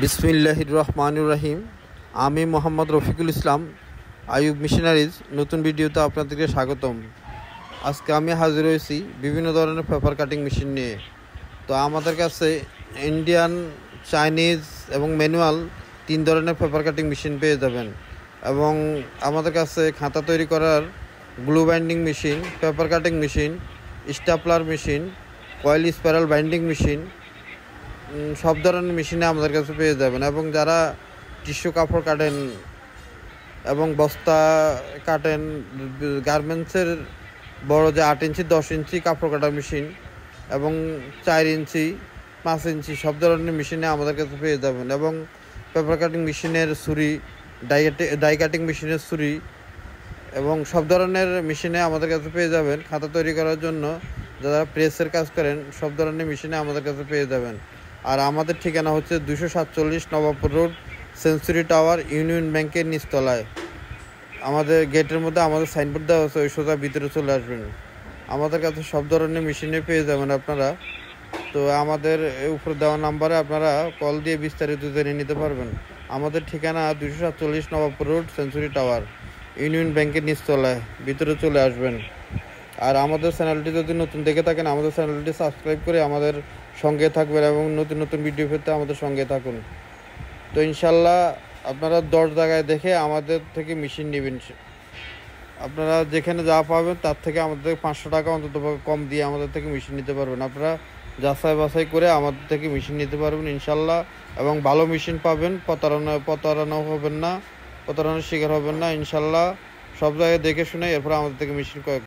বিসমিল্লাহির রহমানির রহিম। আমি মোহাম্মদ রফিকুল ইসলাম, আইয়ুব মিশনারিজ নতুন ভিডিওতে আপনাদেরকে স্বাগতম। আজকে আমি হাজির হয়েছি বিভিন্ন ধরনের পেপার কাটিং মেশিন নিয়ে। তো আমাদের কাছে ইন্ডিয়ান, চাইনিজ এবং ম্যানুয়াল 3 ধরনের পেপার কাটিং মেশিন পেয়ে যাবেন। এবং আমাদের কাছে খাতা তৈরি করার glue binding machine, paper cutting machine, stapler machine, coil spiral binding machine, সব ধরনের মেশিনে আমাদের কাছে পেয়ে যাবেন। এবং যারা টিস্যু কাপড় কাটেন এবং বস্তা কাটেন, গার্মেন্টসের বড় যে 8 ইঞ্চি 10 ইঞ্চি কাপড় কাটার মেশিন এবং 4 ইঞ্চি 5 ইঞ্চি সব ধরনের মেশিনে আমাদের কাছে পেয়ে যাবেন। এবং পেপার কাটিং মেশিনের ছুরি, ডাই কাটিং মেশিনের ছুরি এবং সব ধরনের মেশিনে আমাদের কাছে পেয়ে যাবেন। খাতা তৈরি করার জন্য যারা প্রেসের কাজ করেন সব ধরনের মেশিনে আমাদের কাছে পেয়ে যাবেন। আর আমাদের ঠিকানা হচ্ছে 247 Nawabpur road, century tower, union ব্যাংকের নিচতলায়। আমাদের গেটের মধ্যে আমাদের সাইনবোর্ড দেওয়া আছে, ওই সোজা ভিতরে চলে আসবেন। আমাদের কাছে সব ধরনের মেশিনে পেয়ে যাবেন আপনারা। তো আমাদের উপরে দেওয়া নাম্বারে আপনারা কল দিয়ে বিস্তারিত জেনে নিতে পারবেন। আমাদের ঠিকানা 247 Nawabpur road, century tower, union ব্যাংকের নিচতলায়, ভিতরে চলে আসবেন। আর আমাদের চ্যানেলটি যদি নতুন দেখে থাকেন, আমাদের চ্যানেলটি সাবস্ক্রাইব করে আমাদের সঙ্গে থাকবেন এবং নতুন নতুন ভিডিও পেতে আমাদের সঙ্গে থাকুন। তো ইনশাল্লাহ আপনারা 10 জায়গায় দেখে আমাদের থেকে মেশিন নেবেন। আপনারা যেখানে যা পাবেন তার থেকে আমাদের 500 টাকা অন্তত কম দিয়ে আমাদের থেকে মেশিন নিতে পারবেন। আপনারা যাচাই বাছাই করে আমাদের থেকে মেশিন নিতে পারবেন ইনশাল্লাহ। এবং ভালো মেশিন পাবেন, প্রতারণাও হবেন না, প্রতারণার শিকার হবেন না ইনশাল্লাহ। সব জায়গায় দেখে শুনে এরপর আমাদের থেকে মেশিন